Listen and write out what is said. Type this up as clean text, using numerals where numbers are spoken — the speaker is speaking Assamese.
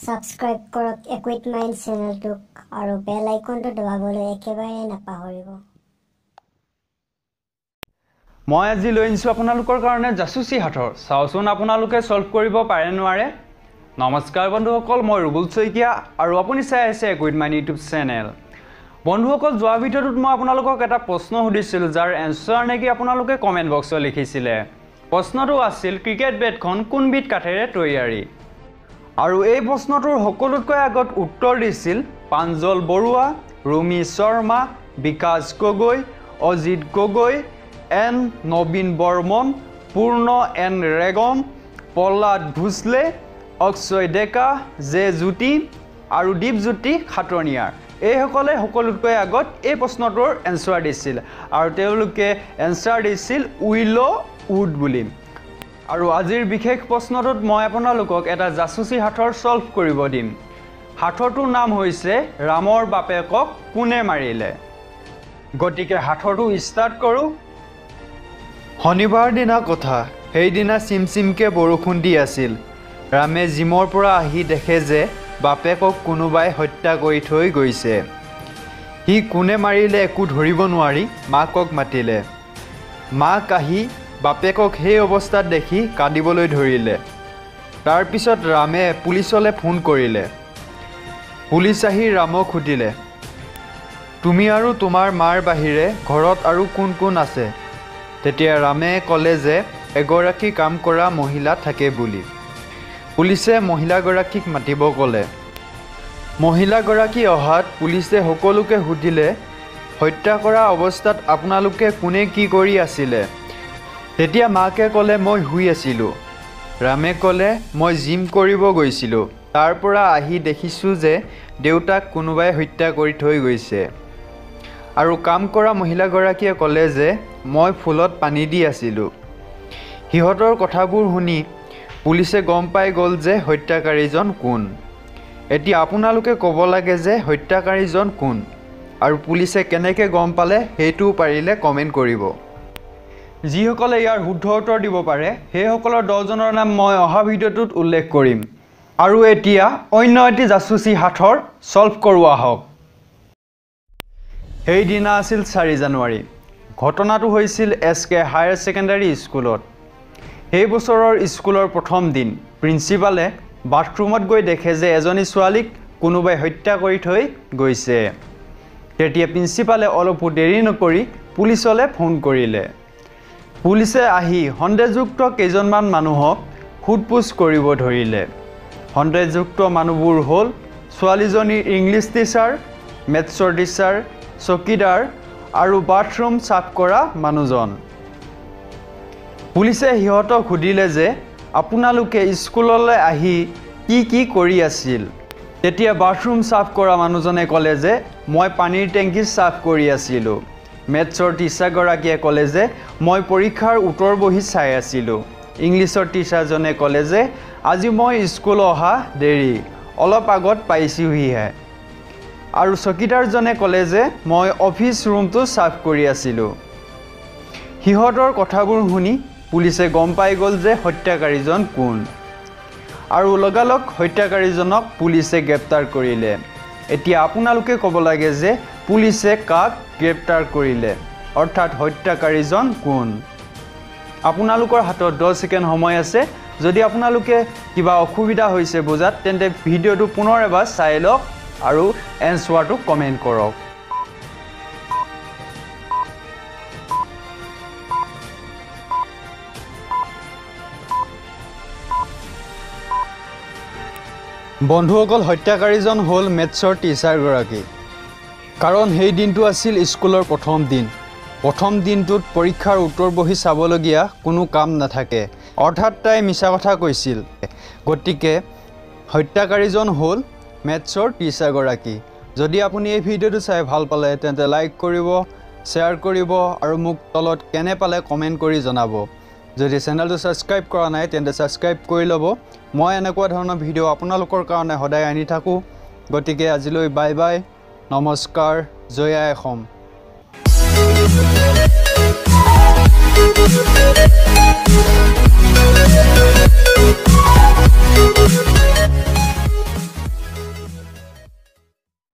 সাবস্ক্ৰাইব কৰক একুইট মাইন্ড চেনেলটোক আৰু বেল আইকনটো দবাবলৈ একেবাৰে নাপাহৰিব। মই আজি লৈ আনিছো আপোনালোকৰ কাৰণে জাসুসী হাতৰ চাওচোন আপোনালোকে সলভ কৰিব পাৰে নোৱাৰে। নমস্কাৰ বন্ধুসকল, মই ৰুবুল শইকীয়া আৰু আপুনি চাই আছে একুইট মাইন্ড ইউটিউব চেনেল। বন্ধুসকল, যোৱা ভিডিঅ'টোত মই আপোনালোকক এটা প্ৰশ্ন সুধিছিল যাৰ এনসাৰ নেকি আপোনালোকে কমেন্ট বক্সত লিখিছিলে। প্ৰশ্নটো আছিল ক্ৰিকেট বেটখন কোনবিধ কাঠেৰে তৈয়াৰী। আৰু এই প্ৰশ্নটোৰ সকলোতকৈ আগত উত্তৰ দিছিল পাঞ্জল বৰুৱা, ৰুমি শৰ্মা, বিকাশ গগৈ, অজিত গগৈ, এন নবীন বৰ্মন, পূৰ্ণ এন ৰেগম, প্ৰহ্লাদ ভোসলে, অক্ষয় ডেকা, জে জ্যোতি আৰু দীপজ্যোতি খাটনিয়াৰ। এইসকলে সকলোতকৈ আগত এই প্ৰশ্নটোৰ এনসাৰ দিছিল আৰু তেওঁলোকে এনসাৰ দিছিল উইলো উড বুলি। আৰু আজিৰ বিশেষ প্ৰশ্নটোত মই আপোনালোকক এটা জাসুসী হাতৰ সলভ কৰিব দিম। হাতৰটোৰ নাম হৈছে ৰামৰ বাপেকক কোনে মাৰিলে। গতিকে হাতৰটো ষ্টাৰ্ট কৰোঁ। শনিবাৰ দিনা কথা, সেইদিনা চিমচিমকৈ বৰষুণ দি আছিল। ৰামে জিমৰ পৰা আহি দেখে যে বাপেকক কোনোবাই হত্যা কৰি থৈ গৈছে। সি কোনে মাৰিলে একো ধৰিব নোৱাৰি মাকক মাতিলে। মাক আহি বাপেকক সেই অৱস্থাত দেখি কান্দিবলৈ ধৰিলে। তাৰপিছত ৰামে পুলিচলৈ ফোন কৰিলে। পুলিচ আহি ৰামক সুধিলে, তুমি আৰু তোমাৰ মাৰ বাহিৰে ঘৰত আৰু কোন কোন আছে? তেতিয়া ৰামে ক'লে যে এগৰাকী কাম কৰা মহিলা থাকে বুলি। পুলিচে মহিলাগৰাকীক মাতিব ক'লে। মহিলাগৰাকী অহাত পুলিচে সকলোকে সুধিলে, হত্যা কৰা অৱস্থাত আপোনালোকে কোনে কি কৰি আছিলে? তেতিয়া মাকে ক'লে, মই শুই আছিলোঁ। ৰামে ক'লে, মই জিম কৰিব গৈছিলোঁ। তাৰ পৰা আহি দেখিছোঁ যে দেউতাক কোনোবাই হত্যা কৰি থৈ গৈছে। আৰু কাম কৰা মহিলাগৰাকীয়ে ক'লে যে মই ফুলত পানী দি আছিলোঁ। সিহঁতৰ কথাবোৰ শুনি পুলিচে গম পাই গ'ল যে হত্যাকাৰীজন কোন। এতিয়া আপোনালোকে ক'ব লাগে যে হত্যাকাৰীজন কোন আৰু পুলিচে কেনেকৈ গম পালে সেইটোও পাৰিলে কমেণ্ট কৰিব। যিসকলে ইয়াৰ শুদ্ধ উত্তৰ দিব পাৰে সেইসকলৰ 10জনৰ নাম মই অহা ভিডিঅ'টোত উল্লেখ কৰিম। আৰু এতিয়া অন্য এটি জাসুসী হাতৰ সলভ কৰোৱা হওক। সেইদিনা আছিল 4 জানুৱাৰী। ঘটনাটো হৈছিল SK হায়াৰ ছেকেণ্ডাৰী স্কুলত। সেই বছৰৰ স্কুলৰ প্ৰথম দিন। প্ৰিন্সিপালে বাথৰুমত গৈ দেখে যে এজনী ছোৱালীক কোনোবাই হত্যা কৰি থৈ গৈছে। তেতিয়া প্ৰিন্সিপালে অলপো দেৰি নকৰি পুলিচলৈ ফোন কৰিলে। পুলিচে আহি সন্দেহযুক্ত কেইজনমান মানুহক সোধপোছ কৰিব ধৰিলে। সন্দেহযুক্ত মানুহবোৰ হ'ল ছোৱালীজনীৰ ইংলিছ টিচাৰ, মেথছৰ টিচাৰ, চকীদাৰ আৰু বাথৰুম চাফ কৰা মানুহজন। পুলিচে সিহঁতক সুধিলে যে আপোনালোকে স্কুললৈ আহি কি কৰি আছিল? তেতিয়া বাথৰুম চাফ কৰা মানুহজনে ক'লে যে মই পানীৰ টেংকি চাফ কৰি আছিলোঁ। মেথছৰ টিচাৰগৰাকীয়ে ক'লে যে মই পৰীক্ষাৰ উত্তৰ বহী চাই আছিলোঁ। ইংলিছৰ টিচাৰজনে ক'লে যে আজি মই স্কুল অহা দেৰি, অলপ আগত পাইছোঁহিহে। আৰু চকীদাৰজনে ক'লে যে মই অফিচ ৰুমটো চাফ কৰি আছিলোঁ। সিহঁতৰ কথাবোৰ শুনি পুলিচে গম পাই গ'ল যে হত্যাকাৰীজন কোন। আৰু লগালগ হত্যাকাৰীজনক পুলিচে গ্ৰেপ্তাৰ কৰিলে। এতিয়া আপোনালোকে ক'ব লাগে যে পুলিচে কাক গ্ৰেপ্তাৰ কৰিলে, অৰ্থাৎ হত্যাকাৰীজন কোন। আপোনালোকৰ হাতত 10 ছেকেণ্ড সময় আছে। যদি আপোনালোকে কিবা অসুবিধা হৈছে বুজাত তেন্তে ভিডিঅ'টো পুনৰ এবাৰ চাই লওক আৰু এনসাৰটো কমেণ্ট কৰক। বন্ধুসকল, হত্যাকাৰীজন হ'ল মেথছৰ টিচাৰগৰাকী। কাৰণ সেই দিনটো আছিল স্কুলৰ প্ৰথম দিন। প্ৰথম দিনটোত পৰীক্ষাৰ উত্তৰ বহী চাবলগীয়া কোনো কাম নাথাকে, অৰ্থাৎ তাই মিছা কথা কৈছিল। গতিকে হত্যাকাৰীজন হ'ল মেথছৰ টিচাৰগৰাকী। যদি আপুনি এই ভিডিঅ'টো চাই ভাল পালে তেন্তে লাইক কৰিব, শ্বেয়াৰ কৰিব আৰু মোক তলত কেনে পালে কমেণ্ট কৰি জনাব। যদি চেনেলটো ছাবস্ক্ৰাইব কৰা নাই তেন্তে ছাবস্ক্ৰাইব কৰি ল'ব। মই এনেকুৱা ধৰণৰ ভিডিঅ' আপোনালোকৰ কাৰণে সদায় আনি থাকোঁ। গতিকে আজিলৈ বাই বাই, নমস্কাৰ, জয় আই অসম।